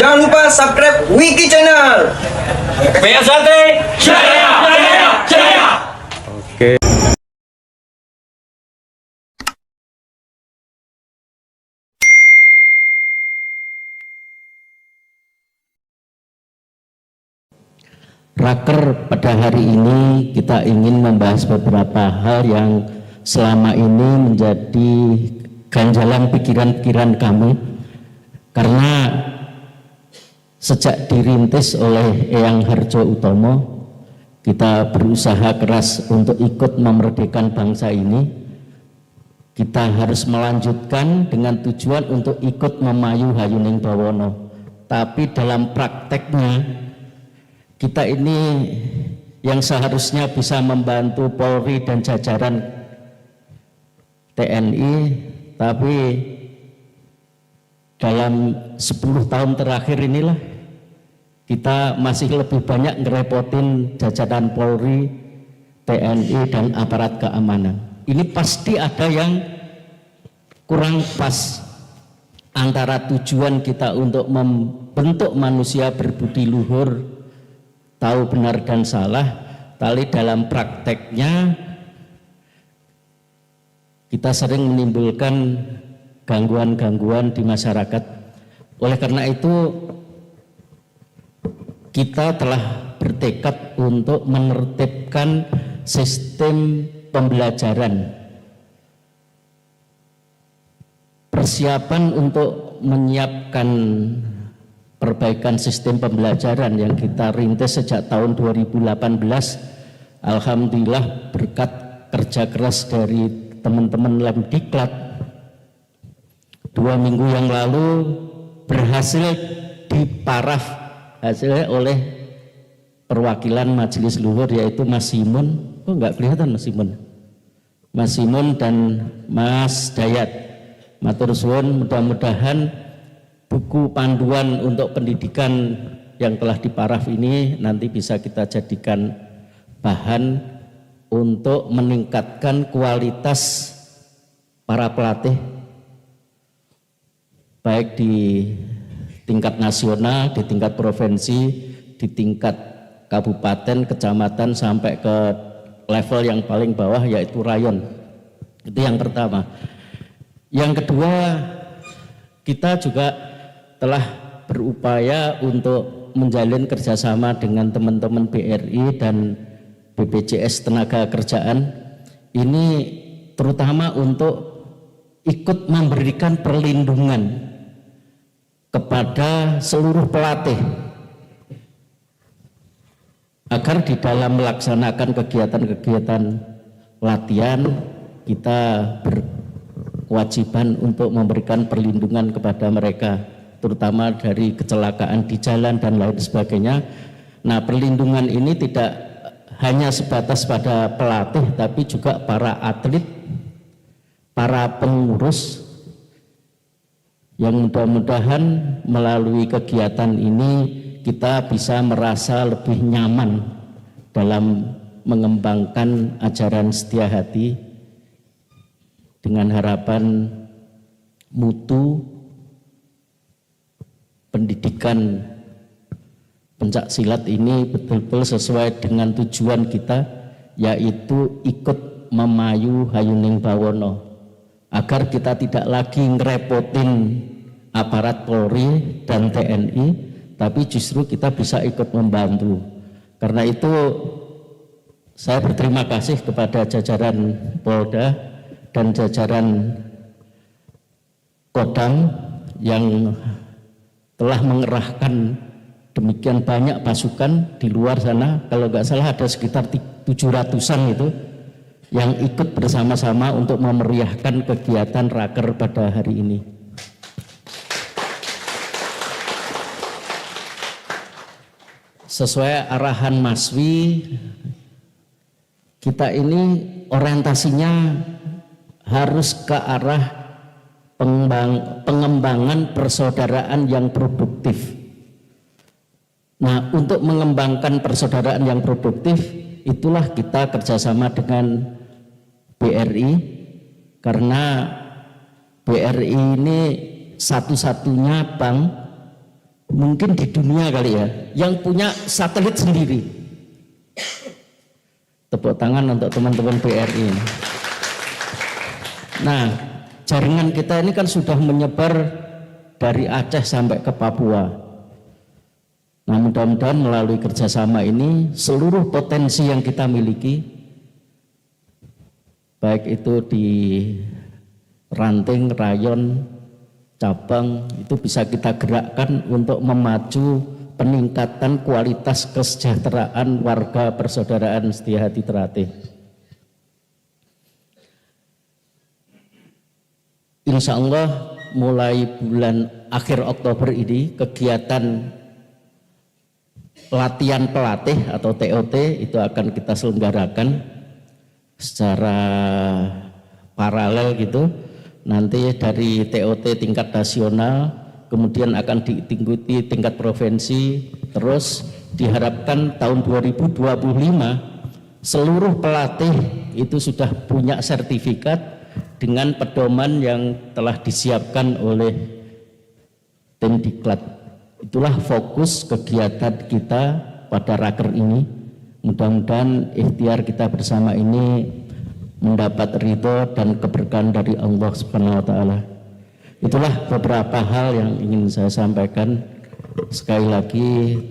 Jangan lupa subscribe Wiki Channel. PSAT Jaya Jaya Jaya. Oke. Raker pada hari ini kita ingin membahas beberapa hal yang selama ini menjadi ganjalan pikiran-pikiran kami, karena sejak dirintis oleh Eyang Harjo Utomo, kita berusaha keras untuk ikut memerdekakan bangsa ini. Kita harus melanjutkan dengan tujuan untuk ikut memayu Hayuning Bawono, tapi dalam prakteknya kita ini yang seharusnya bisa membantu Polri dan jajaran TNI, tapi dalam 10 tahun terakhir inilah kita masih lebih banyak ngerepotin jajaran Polri, TNI, dan aparat keamanan. Ini pasti ada yang kurang pas antara tujuan kita untuk membentuk manusia berbudi luhur, tahu benar dan salah, tapi dalam prakteknya kita sering menimbulkan gangguan-gangguan di masyarakat. Oleh karena itu kita telah bertekad untuk menertibkan sistem pembelajaran. Persiapan untuk menyiapkan perbaikan sistem pembelajaran yang kita rintis sejak tahun 2018, alhamdulillah berkat kerja keras dari teman-teman Lemdiklat, 2 minggu yang lalu berhasil diparaf hasilnya oleh perwakilan Majelis Luhur, yaitu Mas Simun. Oh, enggak kelihatan Mas Simun. Mas Simun dan Mas Dayat. Matur suwun, mudah-mudahan buku panduan untuk pendidikan yang telah diparaf ini nanti bisa kita jadikan bahan untuk meningkatkan kualitas para pelatih, baik di tingkat nasional, di tingkat provinsi, di tingkat kabupaten, kecamatan, sampai ke level yang paling bawah yaitu rayon. Itu yang pertama. Yang kedua, kita juga telah berupaya untuk menjalin kerjasama dengan teman-teman BRI dan BPJS Tenaga Kerjaan ini, terutama untuk ikut memberikan perlindungan kepada seluruh pelatih agar di dalam melaksanakan kegiatan-kegiatan latihan kita berkewajiban untuk memberikan perlindungan kepada mereka, terutama dari kecelakaan di jalan dan lain sebagainya. Nah, perlindungan ini tidak hanya sebatas pada pelatih, tapi juga para atlet, para pengurus, yang mudah-mudahan melalui kegiatan ini kita bisa merasa lebih nyaman dalam mengembangkan ajaran setia hati, dengan harapan mutu pendidikan pencak silat ini betul-betul sesuai dengan tujuan kita, yaitu ikut memayu Hayuning Bawono, agar kita tidak lagi ngerepotin aparat Polri dan TNI, tapi justru kita bisa ikut membantu. Karena itu saya berterima kasih kepada jajaran Polda dan jajaran Kodam yang telah mengerahkan demikian banyak pasukan di luar sana. Kalau nggak salah ada sekitar 700-an itu yang ikut bersama-sama untuk memeriahkan kegiatan raker pada hari ini. Sesuai arahan Mas Wi, kita ini orientasinya harus ke arah pengembangan persaudaraan yang produktif. Nah, untuk mengembangkan persaudaraan yang produktif, itulah kita kerjasama dengan BRI, karena BRI ini satu-satunya bank mungkin di dunia kali ya, yang punya satelit sendiri. Tepuk tangan untuk teman-teman BRI. Nah, jaringan kita ini kan sudah menyebar dari Aceh sampai ke Papua. Nah, mudah-mudahan melalui kerjasama ini seluruh potensi yang kita miliki, baik itu di ranting, rayon, cabang, itu bisa kita gerakkan untuk memacu peningkatan kualitas kesejahteraan warga persaudaraan Setiahati Ternate. Insya Allah mulai bulan akhir Oktober ini kegiatan latihan pelatih atau TOT itu akan kita selenggarakan secara paralel gitu. Nanti dari TOT tingkat nasional kemudian akan diikuti tingkat provinsi, terus diharapkan tahun 2025 seluruh pelatih itu sudah punya sertifikat dengan pedoman yang telah disiapkan oleh tim Diklat. Itulah fokus kegiatan kita pada raker ini. Mudah-mudahan ikhtiar kita bersama ini mendapat ridho dan keberkahan dari Allah Subhanahu wa taala. Itulah beberapa hal yang ingin saya sampaikan. Sekali lagi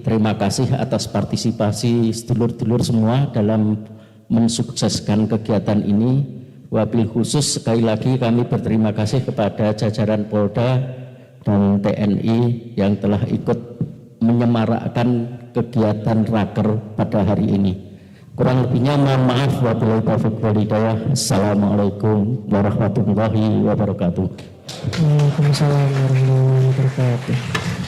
terima kasih atas partisipasi sedulur-sedulur semua dalam mensukseskan kegiatan ini. Wabil khusus sekali lagi kami berterima kasih kepada jajaran Polda dan TNI yang telah ikut menyemarakkan kegiatan raker pada hari ini. Kurang lebihnya mohon maaf, wabillahi taufiq wal hidayah. Assalamualaikum warahmatullahi wabarakatuh. Waalaikumsalam warahmatullahi wabarakatuh.